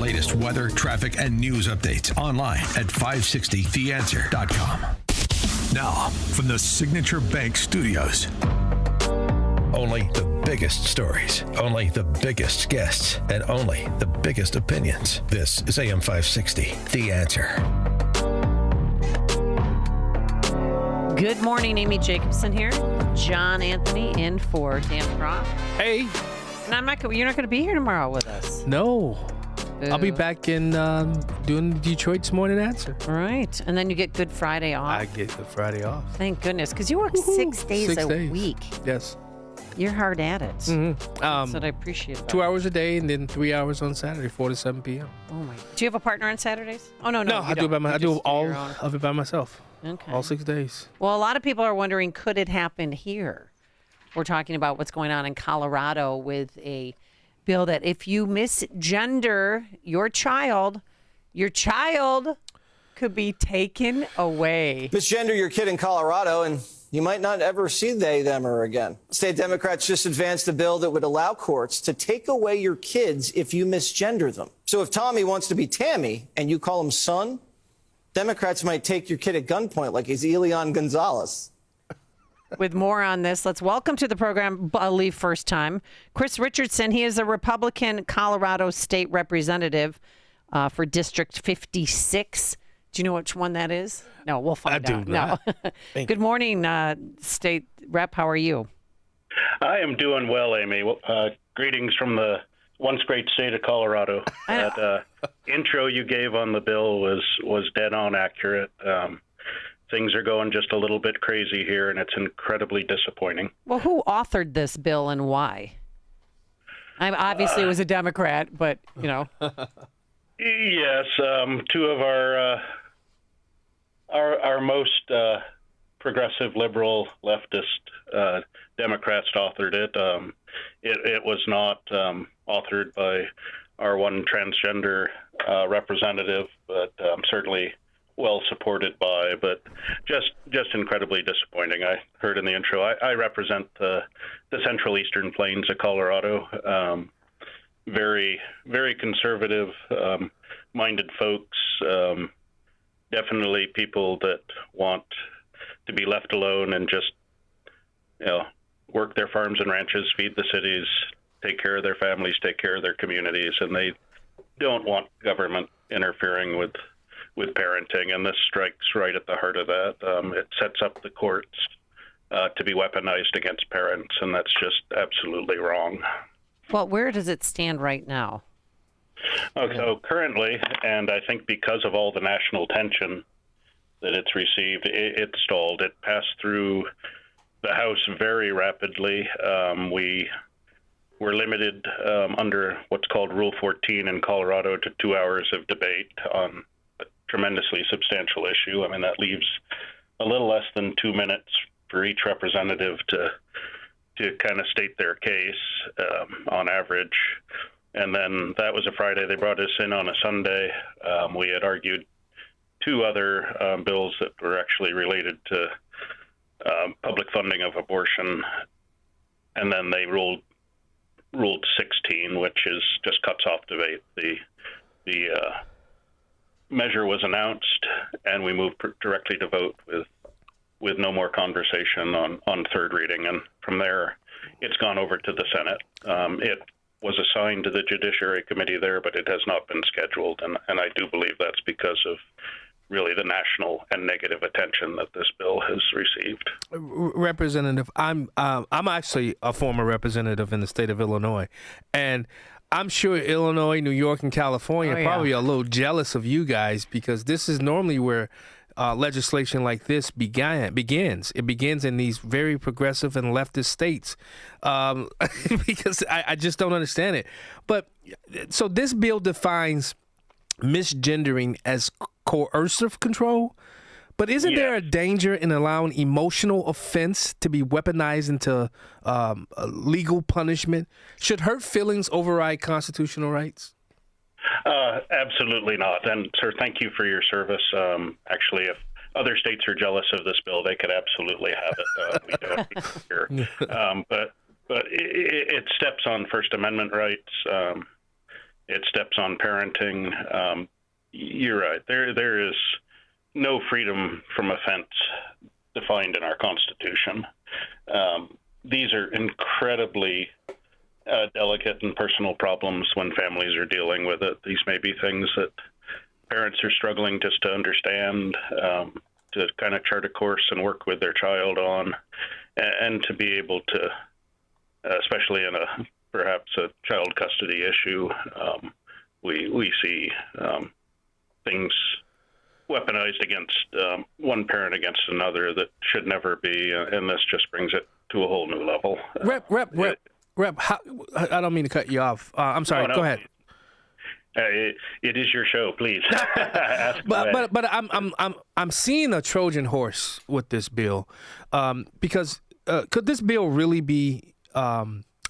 latest weather, traffic, and news updates online at 560theanswer.com. Now, from the Signature Bank Studios. Only the biggest stories, only the biggest guests, and only the biggest opinions. This is AM 560, The Answer. Good morning, Amy Jacobson here. John Anthony in for Dan Croft. Hey. And you're not going to be here tomorrow with us. No. Ooh. I'll be back in doing Detroit's Morning Answer. All right. And then you get Good Friday off. I get Good Friday off. Thank goodness. Because you work 6 days a week. Yes. You're hard at it. Mm-hmm. That's what I appreciate about 2 hours a day and then 3 hours on Saturday, 4 to 7 p.m. Oh, my. Do you have a partner on Saturdays? Oh, no. No, I do all of it by myself. Okay. All 6 days. Well, a lot of people are wondering, could it happen here? We're talking about what's going on in Colorado with a bill that if you misgender your child could be taken away. Misgender your kid in Colorado and you might not ever see they, them, or again. State Democrats just advanced a bill that would allow courts to take away your kids if you misgender them. So if Tommy wants to be Tammy and you call him son, Democrats might take your kid at gunpoint like he's Elian Gonzalez. With more on this, let's welcome to the program, I believe first time, Chris Richardson. He is a Republican Colorado state representative for District 56. Do you know which one that is? No, we'll find out. I do not. No. Good morning, State Rep. How are you? I am doing well, Amy. Greetings from the once great state of Colorado. That intro you gave on the bill was dead on accurate. Things are going just a little bit crazy here, and it's incredibly disappointing. Well, who authored this bill and why? Obviously, it was a Democrat, but, you know. Yes, two of our most progressive, liberal, leftist Democrats authored it. It was not authored by our one transgender representative, but certainly well supported by, but just incredibly disappointing. I heard in the intro, I represent the central eastern plains of Colorado. Very, very conservative minded folks, definitely people that want to be left alone and just, work their farms and ranches, feed the cities, take care of their families, take care of their communities, and they don't want government interfering with parenting, and this strikes right at the heart of that. It sets up the courts to be weaponized against parents, and that's just absolutely wrong. Well, where does it stand right now? So currently, and I think because of all the national attention that it's received, it stalled. It passed through the House very rapidly. We were limited under what's called Rule 14 in Colorado to 2 hours of debate on a tremendously substantial issue. I mean, that leaves a little less than 2 minutes for each representative to kind of state their case on average. And then that was a Friday. They brought us in on a Sunday. We had argued two other bills that were actually related to public funding of abortion. And then they ruled 16, which is just cuts off debate. The measure was announced, and we moved directly to vote with no more conversation on third reading. And from there, it's gone over to the Senate. It was assigned to the Judiciary Committee there, but it has not been scheduled. And I do believe that's because of really the national and negative attention that this bill has received. Representative, I'm actually a former representative in the state of Illinois, and I'm sure Illinois, New York, and California are probably a little jealous of you guys, because this is normally where legislation like this begins. It begins in these very progressive and leftist states, because I just don't understand it. But so this bill defines misgendering as coercive control, but isn't there a danger in allowing emotional offense to be weaponized into legal punishment? Should hurt feelings override constitutional rights? Absolutely not. And sir, thank you for your service. Actually, if other states are jealous of this bill, they could absolutely have it. We don't here. But it steps on First Amendment rights. it steps on parenting. You're right. There is no freedom from offense defined in our Constitution. These are incredibly delicate and personal problems when families are dealing with it. These may be things that parents are struggling just to understand, to kind of chart a course and work with their child on, and to be able to, especially in perhaps a child custody issue, we see things weaponized against one parent against another that should never be, and this just brings it to a whole new level. Rep, I don't mean to cut you off. I'm sorry. No. Go ahead. It is your show, please. but I'm seeing a Trojan horse with this bill, because could this bill really be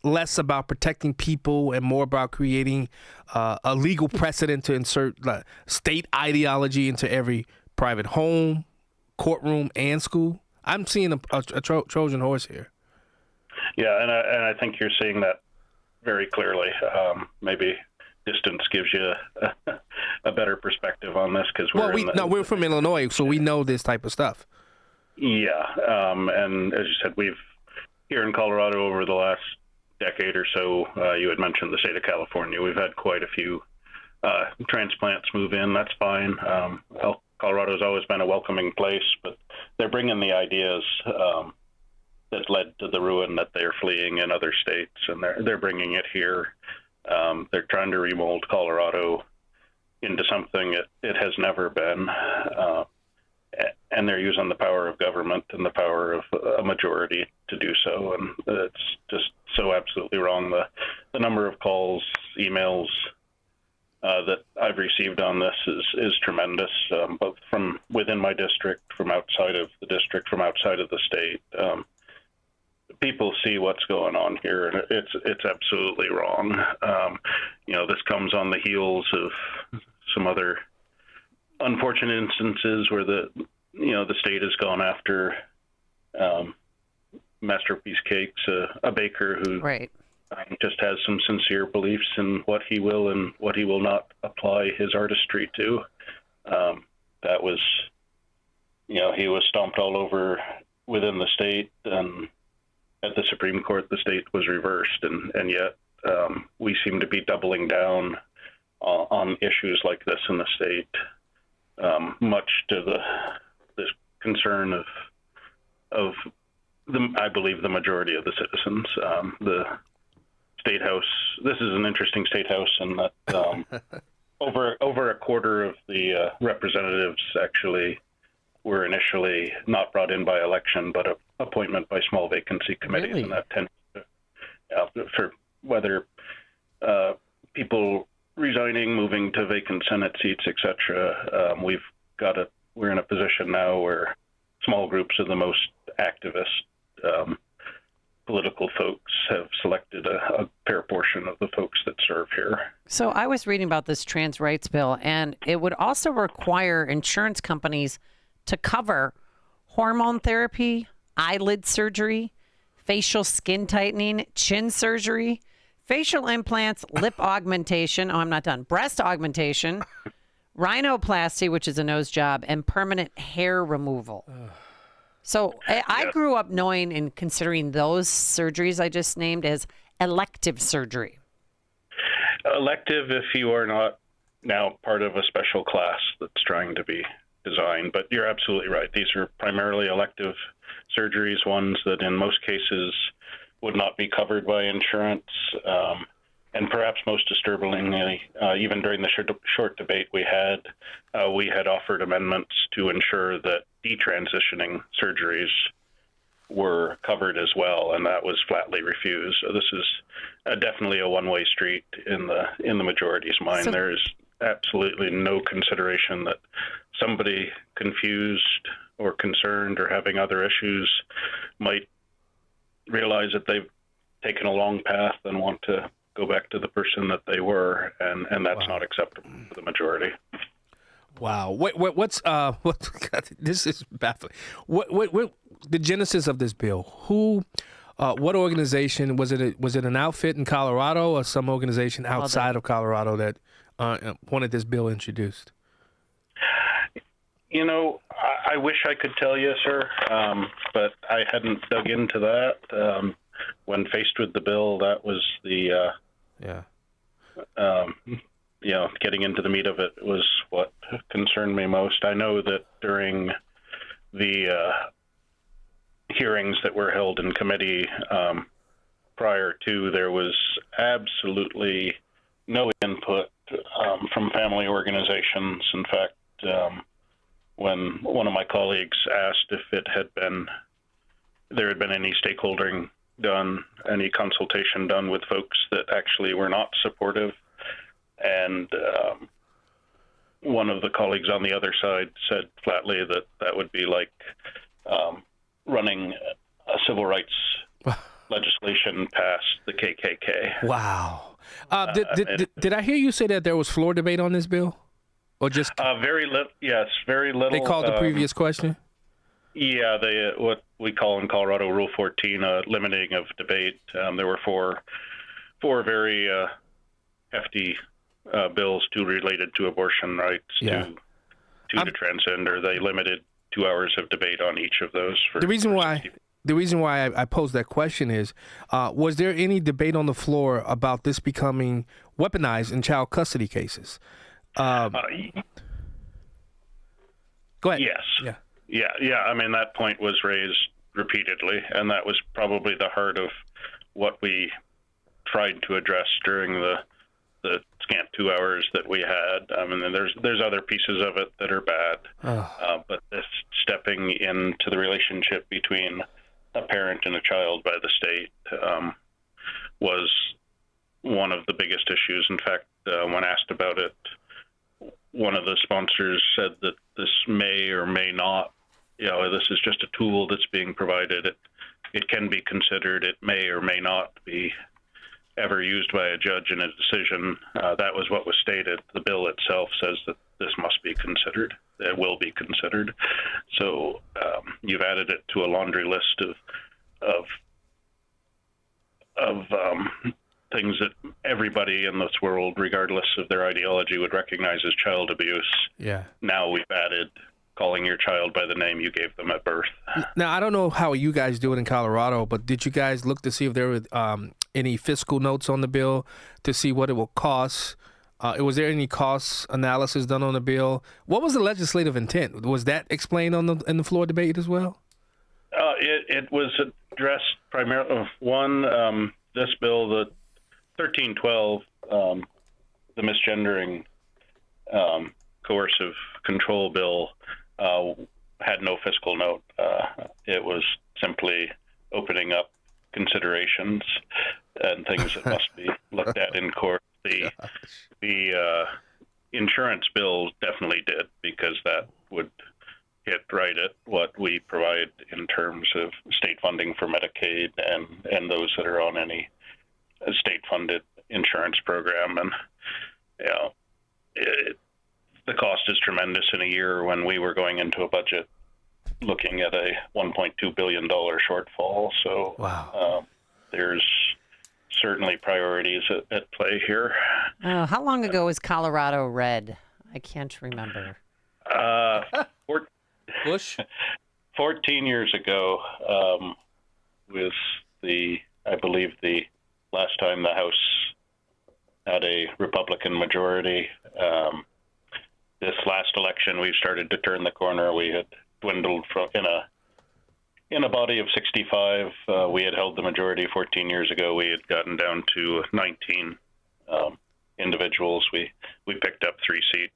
less about protecting people and more about creating a legal precedent to insert state ideology into every private home, courtroom, and school? I'm seeing a Trojan horse here. Yeah, and I think you're seeing that very clearly. Maybe distance gives you a better perspective on this because we're from Illinois, so we know this type of stuff. Yeah, and as you said, we've here in Colorado over the last decade or so. You had mentioned the state of California. We've had quite a few transplants move in. That's fine. Colorado's always been a welcoming place, but they're bringing the ideas that led to the ruin that they're fleeing in other states, and they're bringing it here. They're trying to remold Colorado into something it has never been, and they're using the power of government and the power of a majority to do so, and it's just so absolutely wrong. The number of calls, emails that I've received on this is tremendous, both from within my district, from outside of the district, from outside of the state. People see what's going on here, and it's absolutely wrong. This comes on the heels of some other unfortunate instances where the state has gone after Masterpiece Cakes, a baker who just has some sincere beliefs in what he will and what he will not apply his artistry to. That was, he was stomped all over within the state, and at the Supreme Court, the state was reversed, and yet we seem to be doubling down on issues like this in the state, much to the concern of I believe the majority of the citizens. The state house. This is an interesting state house, in that over a quarter of the representatives actually were initially not brought in by election, but appointment by small vacancy committees, Really? And that tends to, for whether people resigning, moving to vacant Senate seats, etc. We're in a position now where small groups of the most activist political folks have selected a fair portion of the folks that serve here. So I was reading about this trans rights bill, and it would also require insurance companies to cover hormone therapy, eyelid surgery, facial skin tightening, chin surgery, facial implants, lip augmentation. Oh, I'm not done. Breast augmentation, rhinoplasty, which is a nose job, and permanent hair removal. So I grew up knowing and considering those surgeries I just named as elective surgery. Elective if you are not now part of a special class that's trying to be designed, but you're absolutely right. These are primarily elective surgeries, ones that in most cases would not be covered by insurance. And perhaps most disturbingly, even during the short debate we had offered amendments to ensure that detransitioning surgeries were covered as well, and that was flatly refused. So this is definitely a one-way street in the majority's mind. So, there is absolutely no consideration that somebody confused or concerned or having other issues might realize that they've taken a long path and want to go back to the person that they were, and that's not acceptable for the majority. Wow. What's God, this is baffling. What the genesis of this bill? Who What organization was it? Was it an outfit in Colorado or some organization outside of Colorado that wanted this bill introduced? You know, I wish I could tell you, sir, but I hadn't dug into that. When faced with the bill, that was the getting into the meat of it was what concerned me most. I know that during the hearings that were held in committee prior to, there was absolutely no input from family organizations. In fact, when one of my colleagues asked if there had been any stakeholdering done, any consultation done with folks that actually were not supportive, and one of the colleagues on the other side said flatly that would be like running a civil rights legislation past the KKK. Wow. Did I hear you say that there was floor debate on this bill? Or just very little? Yes, very little. They called the previous question? Yeah, what we call in Colorado Rule 14, limiting of debate. There were four very hefty bills, two related to abortion rights, two to transgender. They limited 2 hours of debate on each of those. The reason why I posed that question is, was there any debate on the floor about this becoming weaponized in child custody cases? Go ahead. Yes. Yeah. I mean, that point was raised repeatedly, and that was probably the heart of what we tried to address during the scant 2 hours that we had. I mean, there's other pieces of it that are bad, but this stepping into the relationship between a parent and a child by the state was one of the biggest issues. In fact, when asked about it, one of the sponsors said that this may or may not, this is just a tool that's being provided. It can be considered. It may or may not be ever used by a judge in a decision. That was what was stated. The bill itself says that this must be considered. It will be considered. So you've added it to a laundry list of things that everybody in this world, regardless of their ideology, would recognize as child abuse. Yeah. Now we've added calling your child by the name you gave them at birth. Now, I don't know how you guys do it in Colorado, but did you guys look to see if there were any fiscal notes on the bill to see what it will cost? Was there any cost analysis done on the bill? What was the legislative intent? Was that explained in the floor debate as well? It was addressed primarily. This bill, the 1312, the misgendering coercive control bill, had no fiscal note. It was simply opening up considerations and things that must be looked at in court. The insurance bill definitely did, because that would hit right at what we provide in terms of state funding for Medicaid and those that are on any state-funded insurance program. And the cost is tremendous in a year when we were going into a budget looking at a $1.2 billion shortfall. So wow. There's certainly priorities at play here. How long ago was Colorado red? I can't remember. Bush? 14 years ago was I believe the last time the House had a Republican majority. This last election, we started to turn the corner. We had dwindled from in a body of 65. We had held the majority 14 years ago. We had gotten down to 19 individuals. We picked up 3 seats.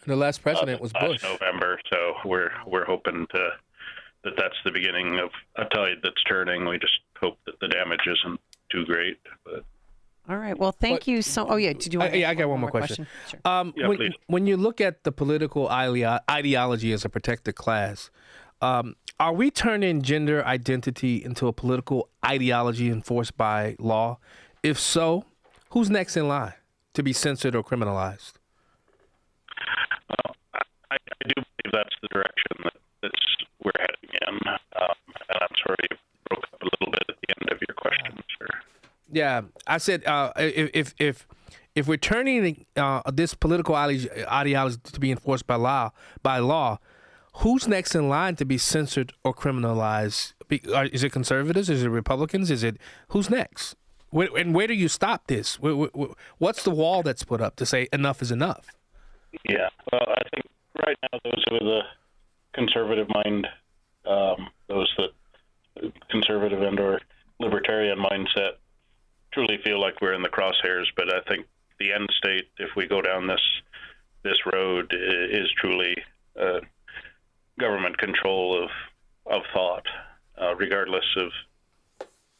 The last president was Bush. November. So we're hoping that's the beginning of a tide that's turning. We just hope that the damage isn't too great. But all right. Well, thank you so. Oh yeah. Did you want? I got one more question. Sure. When you look at the political ideology as a protected class, are we turning gender identity into a political ideology enforced by law? If so, who's next in line to be censored or criminalized? I do believe that's the direction that we're heading in. And I'm sorry you broke up a little bit at the end of Yeah, I said if we're turning this political ideology to be enforced by law, who's next in line to be censored or criminalized? Is it conservatives? Is it Republicans? Who's next? And where do you stop this? What's the wall that's put up to say enough is enough? Yeah, well, I think right now those with a conservative mind, those that conservative and or libertarian mindset, truly feel like we're in the crosshairs. But I think the end state, if we go down this road, is truly government control of thought, regardless of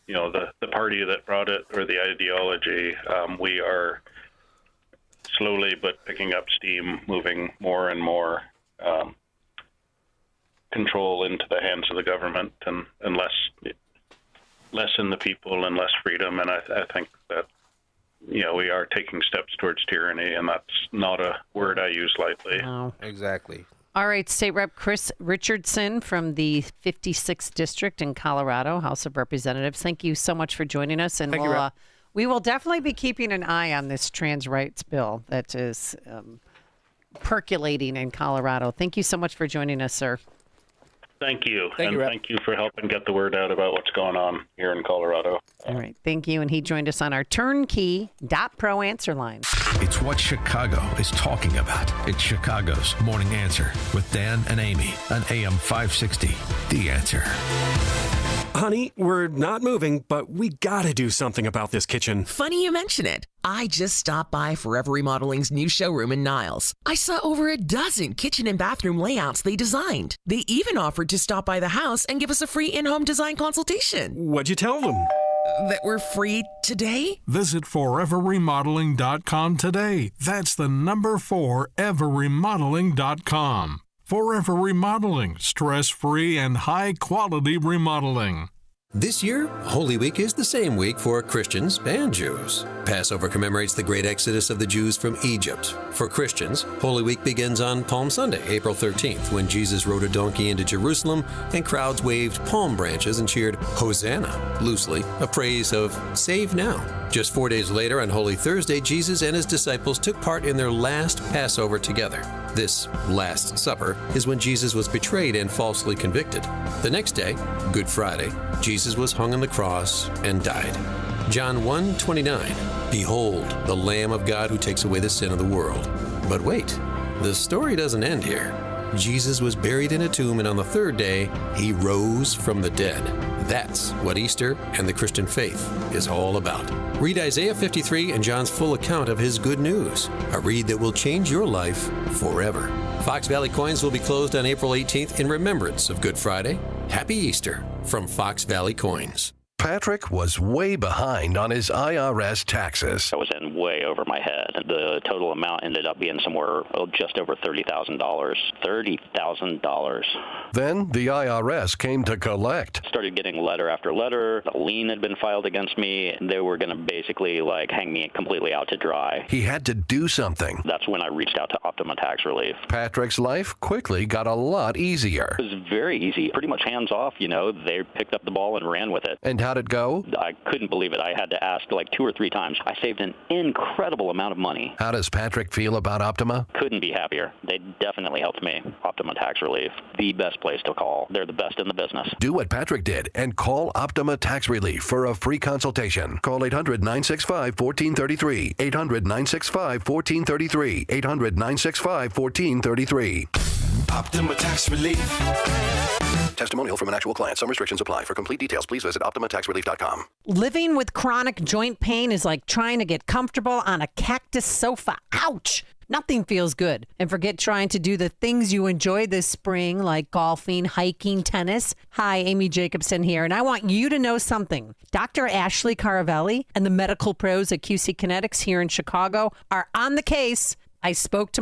the party that brought it or the ideology. We are slowly but picking up steam, moving more and more control into the hands of the government, and less in the people and less freedom. And I think that we are taking steps towards tyranny, and that's not a word I use lightly. No. Exactly. All right, State Rep Chris Richardson from the 56th District in Colorado, House of Representatives. Thank you so much for joining us. And we will definitely be keeping an eye on this trans rights bill that is percolating in Colorado. Thank you so much for joining us, sir. Thank you. Thank you for helping get the word out about what's going on here in Colorado. All right. Thank you. And he joined us on our turnkey.pro answer line. It's what Chicago is talking about. It's Chicago's Morning Answer with Dan and Amy on AM 560. The Answer. Honey, we're not moving, but we gotta do something about this kitchen. Funny you mention it. I just stopped by Forever Remodeling's new showroom in Niles. I saw over a dozen kitchen and bathroom layouts they designed. They even offered to stop by the house and give us a free in-home design consultation. What'd you tell them? That we're free today? Visit foreverremodeling.com today. That's the number 4, everremodeling.com. Forever Remodeling, stress-free and high-quality remodeling. This year, Holy Week is the same week for Christians and Jews. Passover commemorates the great exodus of the Jews from Egypt. For Christians, Holy Week begins on Palm Sunday, April 13th, when Jesus rode a donkey into Jerusalem and crowds waved palm branches and cheered Hosanna, loosely, a praise of save now. Just 4 days later, on Holy Thursday, Jesus and his disciples took part in their last Passover together. This Last Supper is when Jesus was betrayed and falsely convicted. The next day, Good Friday, Jesus was hung on the cross and died. John 1:29, Behold, the Lamb of God who takes away the sin of the world. But wait, the story doesn't end here. Jesus was buried in a tomb, and on the third day, he rose from the dead. That's what Easter and the Christian faith is all about. Read Isaiah 53 and John's full account of his good news, a read that will change your life forever. Fox Valley Coins will be closed on April 18th in remembrance of Good Friday. Happy Easter from Fox Valley Coins. Patrick was way behind on his IRS taxes. I was in way over my head. The total amount ended up being somewhere just over $30,000. $30,000. Then the IRS came to collect. Started getting letter after letter. A lien had been filed against me. They were going to basically hang me completely out to dry. He had to do something. That's when I reached out to Optima Tax Relief. Patrick's life quickly got a lot easier. It was very easy, pretty much hands off. They picked up the ball and ran with it. And how'd it go? I couldn't believe it. I had to ask 2 or 3 times. I saved an incredible amount of money. How does Patrick feel about Optima? Couldn't be happier. They definitely helped me. Optima Tax Relief, the best place to call. They're the best in the business. Do what Patrick did and call Optima Tax Relief for a free consultation. Call 800-965-1433. 800-965-1433. 800-965-1433. Optima Tax Relief. Testimonial from an actual client. Some restrictions apply. For complete details, please visit OptimaTaxRelief.com. Living with chronic joint pain is like trying to get comfortable on a cactus sofa. Ouch! Nothing feels good. And forget trying to do the things you enjoy this spring, like golfing, hiking, tennis. Hi, Amy Jacobson here, and I want you to know something. Dr. Ashley Caravelli and the medical pros at QC Kinetics here in Chicago are on the case. I spoke to my